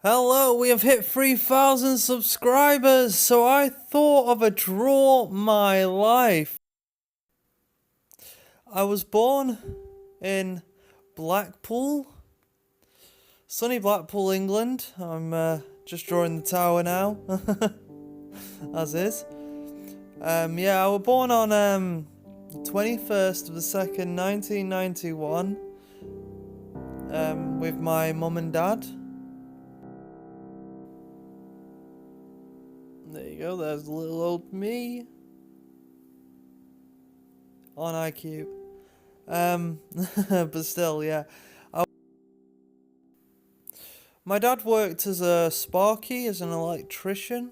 Hello, we have hit 3,000 subscribers, so I thought of a draw my life. I was born in Blackpool, sunny Blackpool, England. I'm just drawing the tower now, as is. I was born on the 21st of the 2nd, 1991, with my mum and dad. There you go, there's little old me on IQ. But still, yeah. My dad worked as a sparky, as an electrician.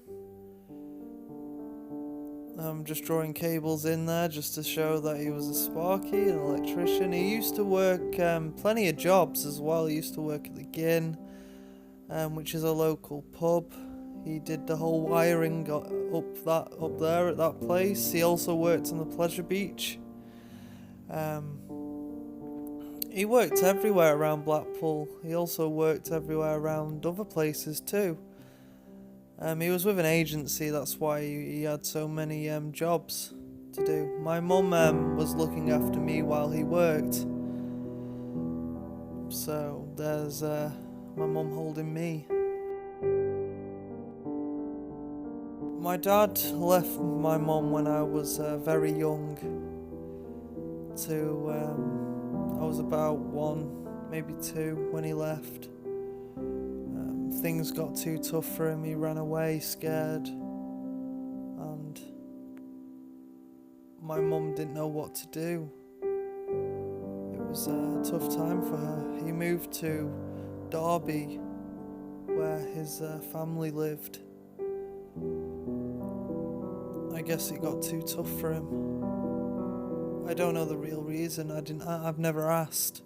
I'm just drawing cables in there just to show that he was a sparky, an electrician. He used to work plenty of jobs as well. He used to work at the Gin, which is a local pub. He did the whole wiring up there at that place. He also worked on the pleasure beach. He worked everywhere around Blackpool. He also worked everywhere around other places too. He was with an agency, that's why he had so many jobs to do. My mum was looking after me while he worked. So there's my mum holding me. My dad left my mum when I was very young. I was about 1, maybe 2 when he left. Things got too tough for him. He ran away scared, and my mum didn't know what to do. It was a tough time for her. He moved to Derby, where his family lived. I guess it got too tough for him. I don't know the real reason. I've never asked.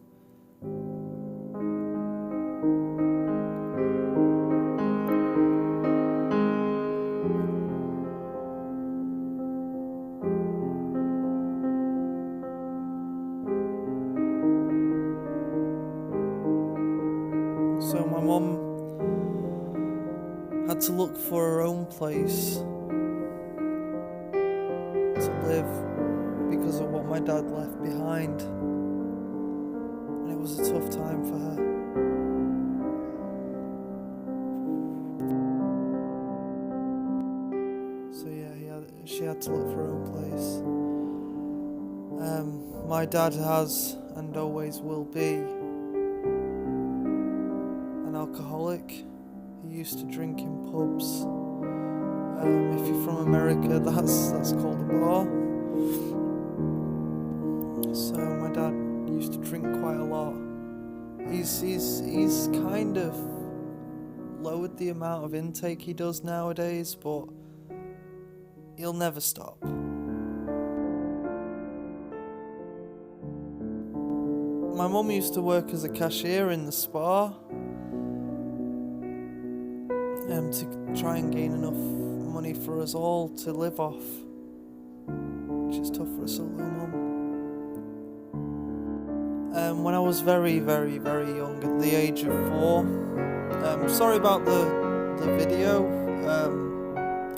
So my mum had to look for her own place to live because of what my dad left behind, and it was a tough time for her. So yeah, she had to look for her own place. My dad has and always will be an alcoholic. He used to drink in pubs. If you're from America, that's called a bar. So my dad used to drink quite a lot. He's kind of lowered the amount of intake he does nowadays, but he'll never stop. My mum used to work as a cashier in the spa, to try and gain enough money for us all to live off, which is tough for a solo mum. When I was very, very, very young, at the age of 4, sorry about the video,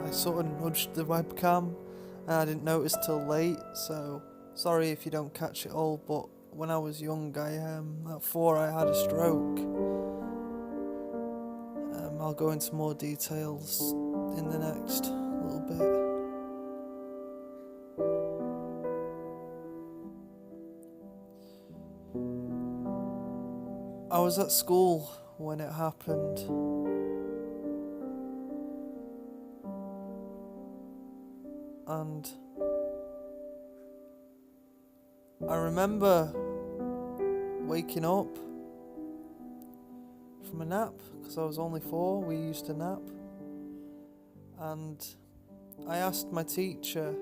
I sort of nudged the webcam and I didn't notice till late, so sorry if you don't catch it all, but when I was young, at 4 I had a stroke. I'll go into more details in the next little bit. I was at school when it happened. And I remember waking up from a nap, because I was only 4, we used to nap, and I asked my teacher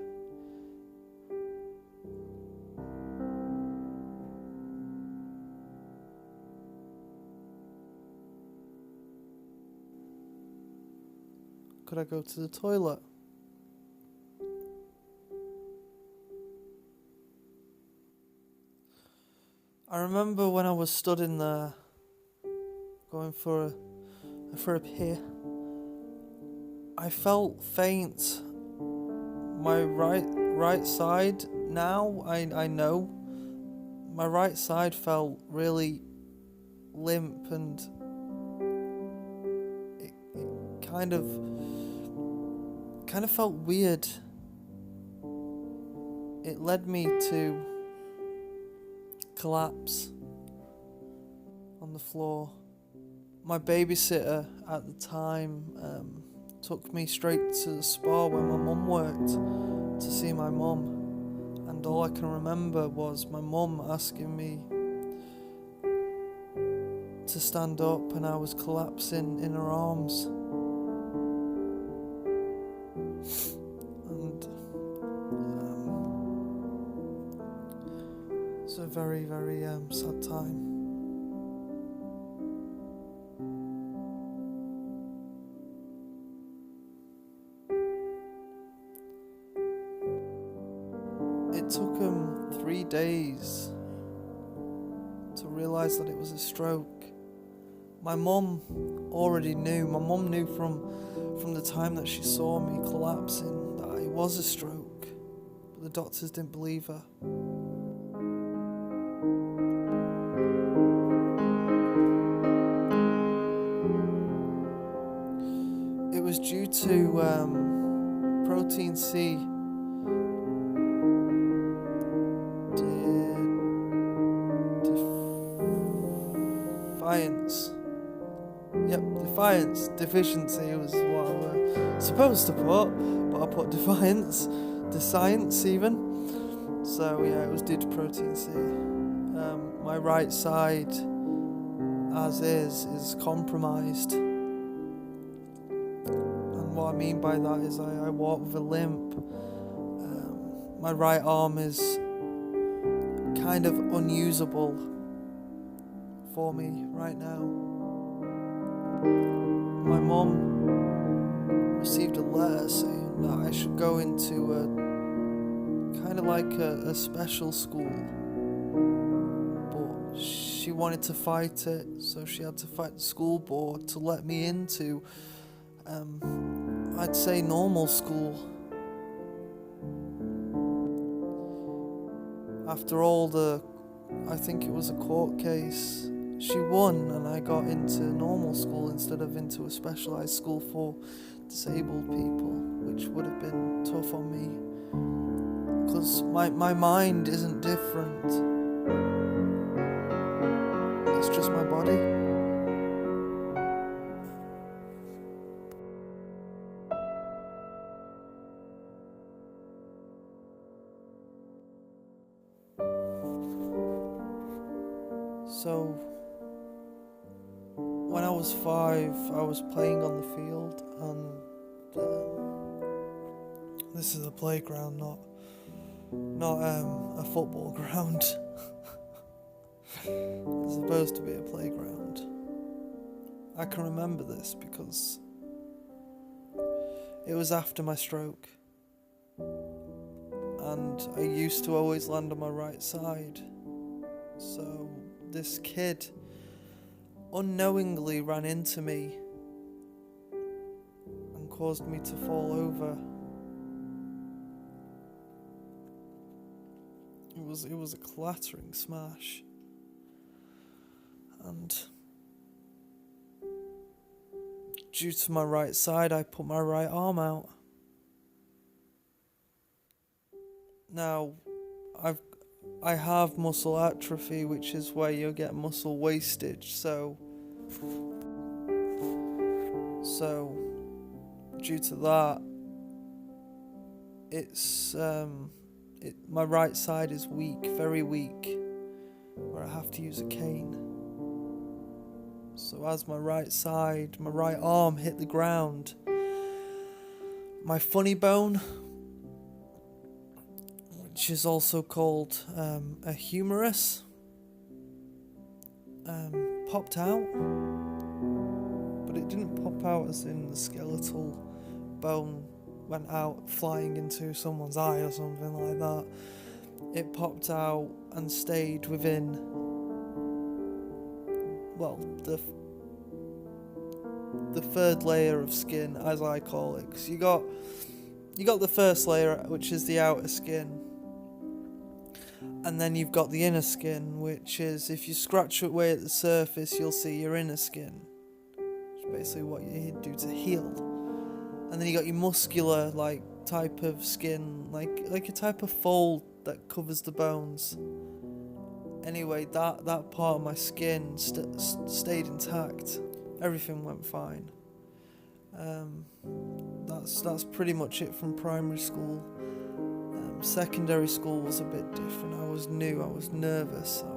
could I go to the toilet. I remember when I was stood in there going for for a here. I felt faint. My right side now, I know. My right side felt really limp, and it kind of felt weird. It led me to collapse on the floor. My babysitter at the time took me straight to the spa where my mum worked to see my mum, and all I can remember was my mum asking me to stand up, and I was collapsing in her arms. And it's a very, very sad time. It took 3 days to realise that it was a stroke. My mum already knew. My mum knew from the time that she saw me collapsing that it was a stroke, but the doctors didn't believe her. It was due to protein C defiance deficiency was what I was supposed to put, but I put defiance, science even. So yeah, it was due to protein C. My right side, as is compromised, and what I mean by that is I walk with a limp. My right arm is kind of unusable for me right now. My mum received a letter saying that I should go into a kind of like a special school, but she wanted to fight it, so she had to fight the school board to let me into I'd say normal school. After all I think it was a court case, she won, and I got into normal school instead of into a specialised school for disabled people, which would have been tough on me, because my mind isn't different, it's just my body. So when I was 5, I was playing on the field, and this is a playground, not a football ground. It's supposed to be a playground. I can remember this because it was after my stroke, and I used to always land on my right side. So this kid unknowingly ran into me and caused me to fall over. It was a clattering smash, and due to my right side, I put my right arm out. Now, I have muscle atrophy, which is where you get muscle wastage, so due to that, it's my right side is weak, very weak, where I have to use a cane. So as my right arm hit the ground, my funny bone, which is also called a humerus, popped out, but it didn't pop out as in the skeletal bone went out flying into someone's eye or something like that. It popped out and stayed within, well, the third layer of skin, as I call it, because you got the first layer, which is the outer skin, and then you've got the inner skin, which is, if you scratch away at the surface, you'll see your inner skin, which is basically what you do to heal. And then you got your muscular type of skin, like a type of fold that covers the bones. Anyway, that part of my skin stayed intact. Everything went fine. That's pretty much it from primary school. Secondary school was a bit different. I was new. I was nervous. I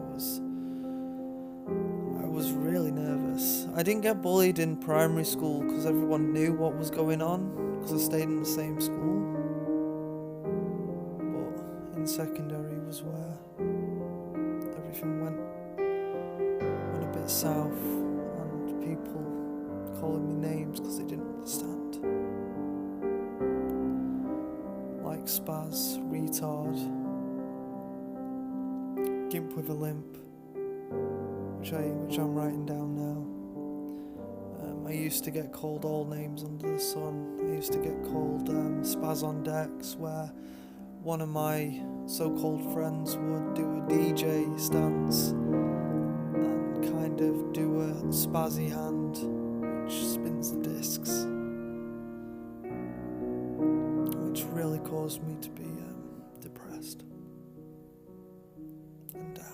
was really nervous. I didn't get bullied in primary school because everyone knew what was going on, because I stayed in the same school. But in secondary was where everything went a bit south, and people calling me names because they didn't understand. Like spaz, retard, gimp with a limp, which I'm writing down now. I used to get called all names under the sun. I used to get called spaz on decks, where one of my so-called friends would do a DJ stance and kind of do a spazzy hand which spins the discs, which really caused me to be depressed and down.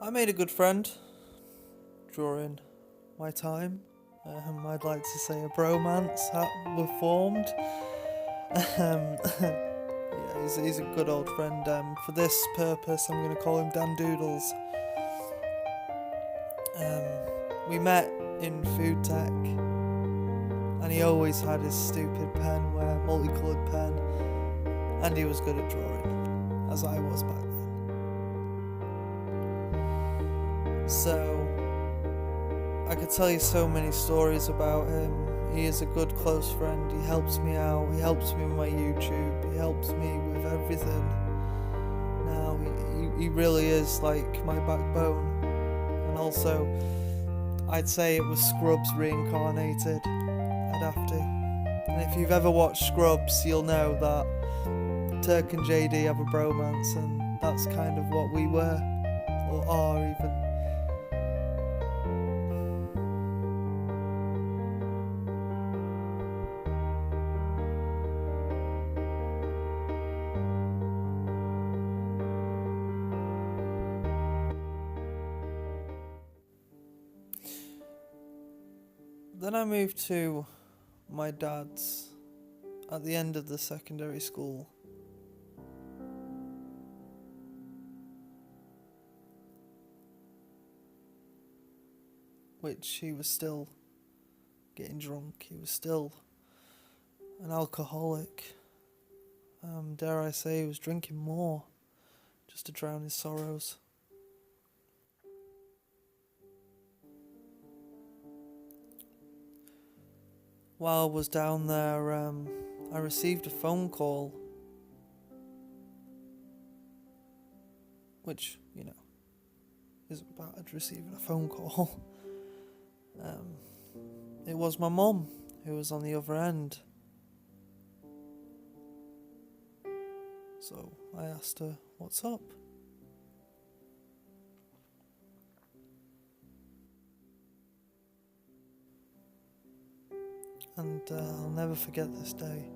I made a good friend during my time. I'd like to say a bromance were formed. Yeah, he's a good old friend. For this purpose, I'm going to call him Dan Doodles. We met in food tech, and he always had his stupid pen, multicoloured pen, and he was good at drawing, as I was back then. So, I could tell you so many stories about him. He is a good close friend. He helps me out. He helps me with my YouTube. He helps me with everything. Now, he really is like my backbone. And also, I'd say it was Scrubs reincarnated. I'd have to. And if you've ever watched Scrubs, you'll know that Turk and JD have a bromance, and that's kind of what we were, or are even. Then I moved to my dad's at the end of the secondary school. Which he was still getting drunk. He was still an alcoholic. Dare I say, he was drinking more just to drown his sorrows. While I was down there, I received a phone call, which, isn't bad, receiving a phone call. It was my mum who was on the other end. So I asked her, "What's up?" And I'll never forget this day,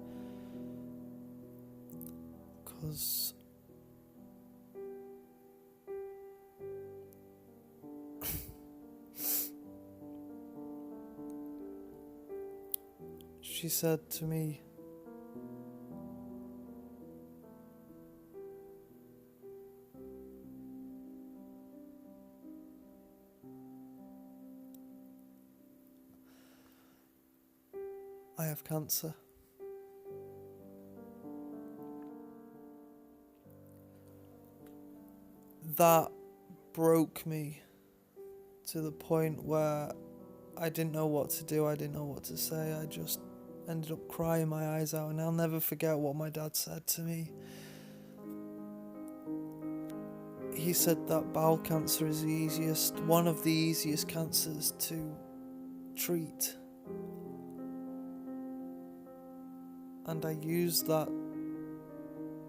because she said to me, I have cancer. That broke me to the point where I didn't know what to do, I didn't know what to say, I just ended up crying my eyes out, and I'll never forget what my dad said to me. He said that bowel cancer is one of the easiest cancers to treat. And I used that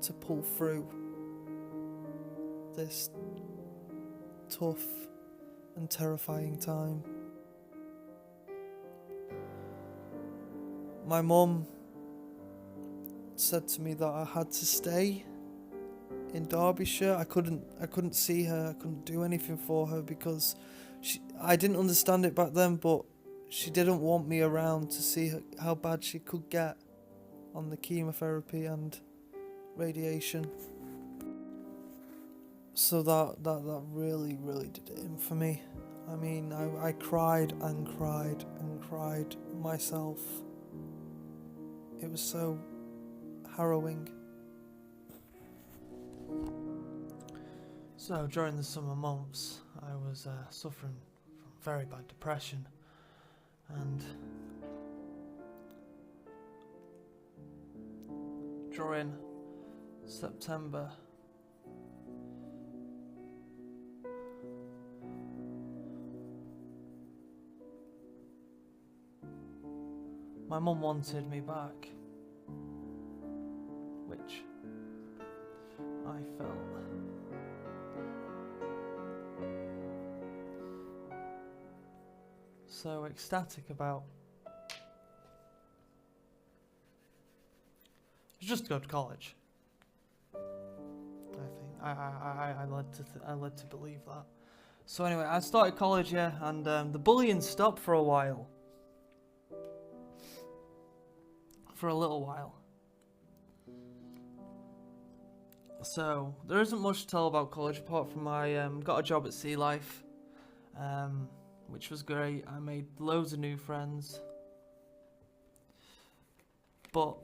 to pull through this tough and terrifying time. My mum said to me that I had to stay in Derbyshire. I couldn't see her, I couldn't do anything for her because I didn't understand it back then, but she didn't want me around to see how bad she could get on the chemotherapy and radiation. So that really, really did it in for me. I mean, I cried and cried and cried myself. It was so harrowing. So during the summer months, I was suffering from very bad depression, and during September, my mum wanted me back, which I felt so ecstatic about. Just to go to college. I led to believe that. So anyway, I started college, yeah, and the bullying stopped for a while. For a little while. So there isn't much to tell about college apart from I got a job at Sea Life, which was great. I made loads of new friends. But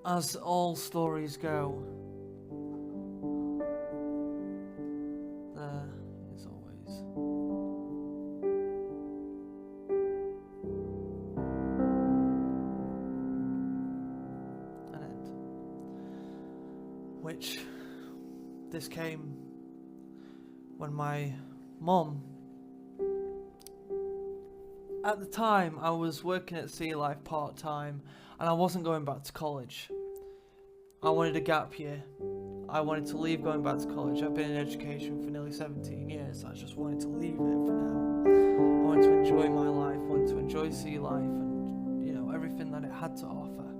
as all stories go, there is always an end. Which this came when my mum, at the time I was working at Sea Life part-time and I wasn't going back to college. I wanted a gap year. I wanted to leave going back to college. I've been in education for nearly 17 years. I just wanted to leave it for now. I wanted to enjoy my life, wanted to enjoy Sea Life and, you know, everything that it had to offer.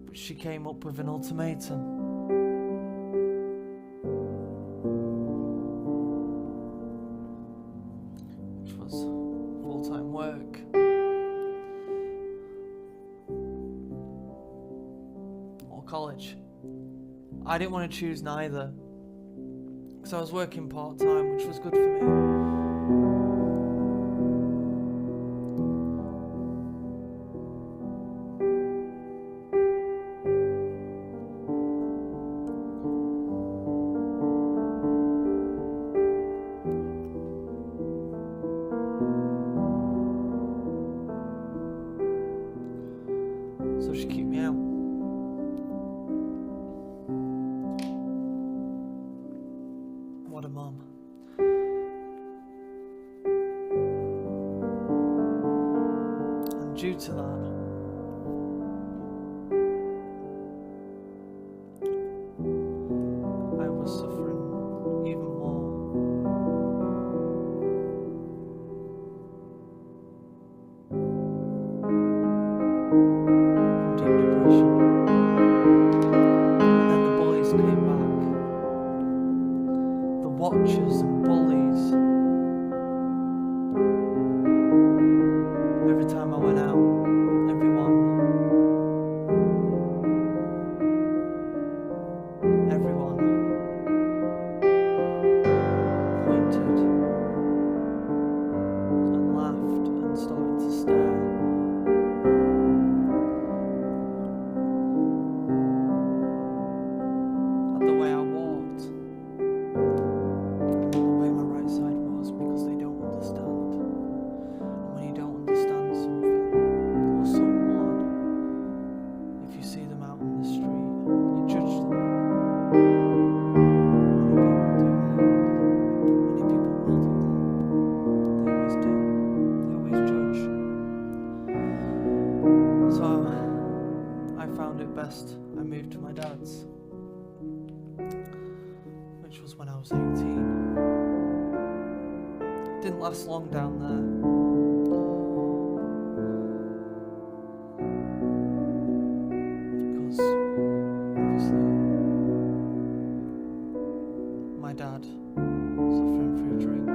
But she came up with an ultimatum. Which was full-time work. Or college. I didn't want to choose neither, because I was working part-time, which was good for me. So she kicked me out. What a mum. And due to that, I was suffering even more. From deep depression. And then the bullies came back. The watchers and bullies. Every time I went out, everyone pointed and laughed and started to stare. best, I moved to my dad's, which was when I was 18. Didn't last long down there. Because, obviously, my dad suffering through drink.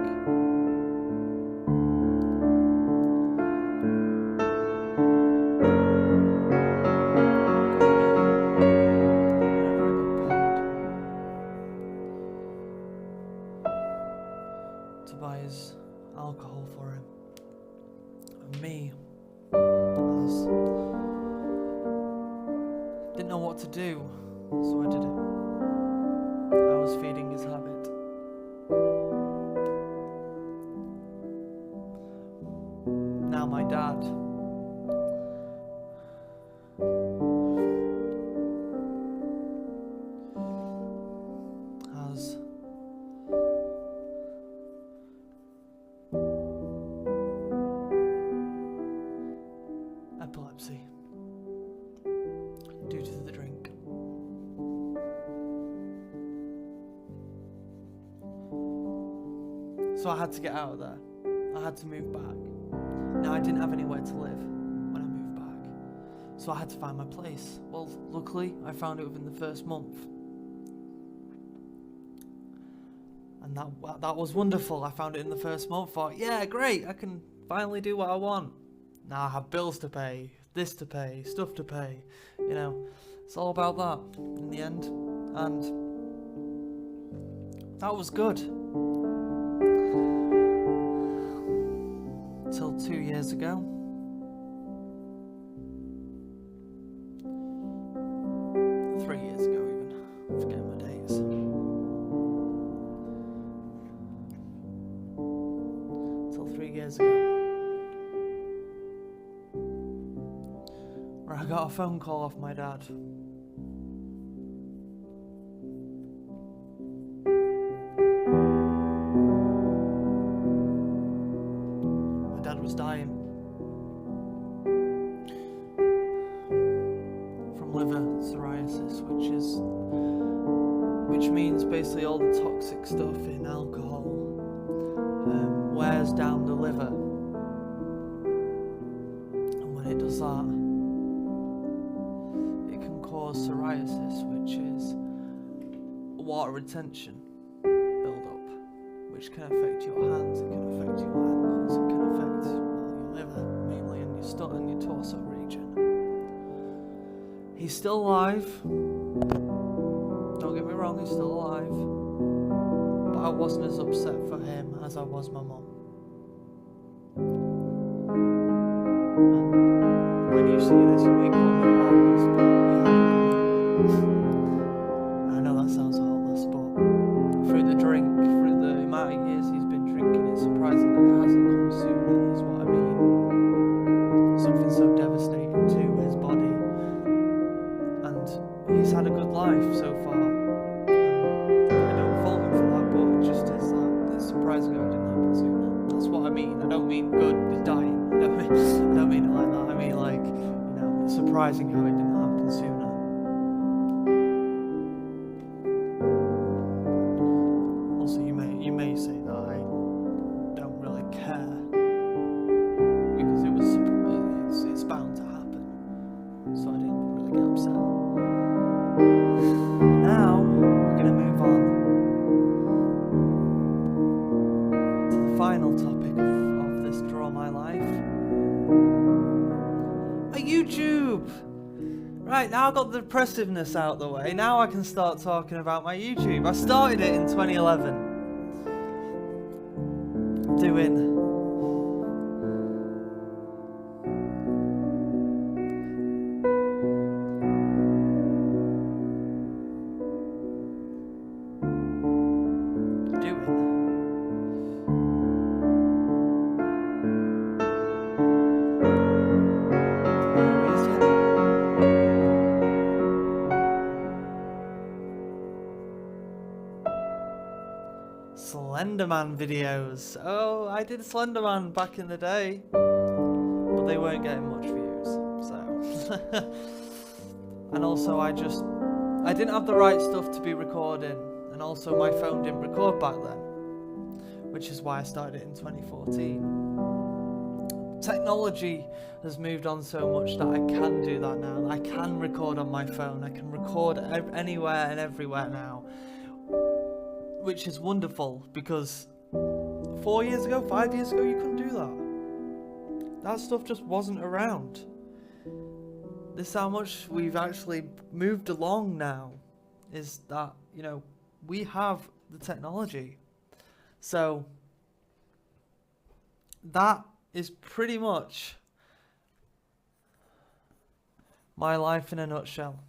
To buy his alcohol for him, and me, as didn't know what to do, so I did it. I was feeding his habit. Now my dad has epilepsy due to the drink. So I had to get out of there. I had to move back. Now I didn't have anywhere to live when I moved back, so I had to find my place. Well, luckily I found it within the first month, and that was wonderful. I found it in the first month. Thought, yeah, great, I can finally do what I want. Now I have bills to pay, this to pay, stuff to pay, you know, it's all about that in the end, and that was good. Till 2 years ago. 3 years ago even, I'm forgetting my dates. Till 3 years ago. Where I got a phone call off my dad. My dad was dying from liver cirrhosis, which means basically all the toxic stuff in alcohol wears down the liver, and when it does that, cause psoriasis, which is water retention build up, which can affect your hands, it can affect your ankles, it can affect your liver mainly, and your stomach and your torso region. He's still alive, don't get me wrong, he's still alive, but I wasn't as upset for him as I was my mum. And when you see this, you may call me heartless, but I know that sounds heartless, but through the drink, through the amount of years he's been drinking, it's surprising that it hasn't come sooner, is what I mean. Something so devastating to his body, and he's had a good life so far. I don't fault him for that, but it just is that it's surprising how it didn't happen sooner. That's what I mean. I don't mean good, he's dying. I don't mean it like that. I mean like, you know, it's surprising how it didn't happen sooner. You may say that I don't really care, because it's bound to happen, so I didn't really get upset. Now we're going to move on to the final topic of this Draw My Life. YouTube! Right, now I've got the depressiveness out the way, now I can start talking about my YouTube. I started it in 2011. Doing Slenderman videos. Oh, I did Slenderman back in the day, but they weren't getting much views, so And also I didn't have the right stuff to be recording, and also my phone didn't record back then, which is why I started it in 2014. Technology has moved on so much that I can do that now. I can record on my phone. I can record anywhere and everywhere now, which is wonderful, because 4 years ago, 5 years ago, you couldn't do that. That stuff just wasn't around. This is how much we've actually moved along now, is that, you know, we have the technology. So that is pretty much my life in a nutshell.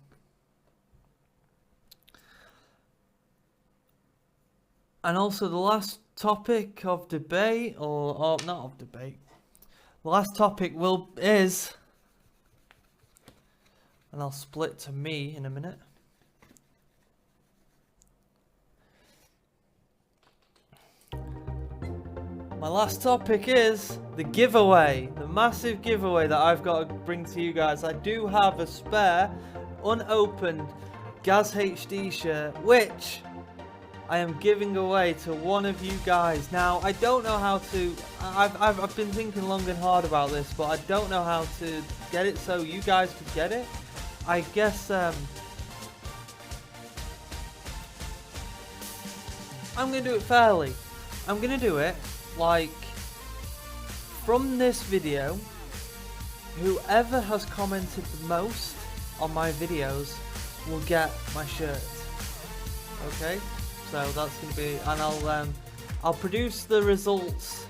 And also the last topic of debate, or not of debate, the last topic is, and I'll split to me in a minute. My last topic is the giveaway, the massive giveaway that I've got to bring to you guys. I do have a spare, unopened Gazhd shirt, which I am giving away to one of you guys. Now, I don't know how to, I've been thinking long and hard about this, but I don't know how to get it so you guys could get it. I guess, I'm going to do it fairly. I'm going to do it like, from this video, whoever has commented the most on my videos will get my shirt. Okay? So that's going to be, and I'll produce the results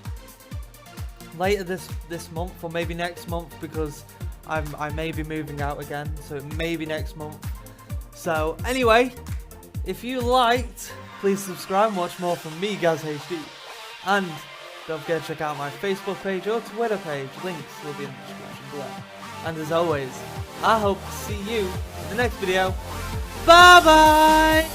later this month, or maybe next month, because I may be moving out again, so it may be next month. So anyway, if you liked, please subscribe and watch more from me, Gazhd, and don't forget to check out my Facebook page or Twitter page. Links will be in the description below. And as always, I hope to see you in the next video. Bye bye.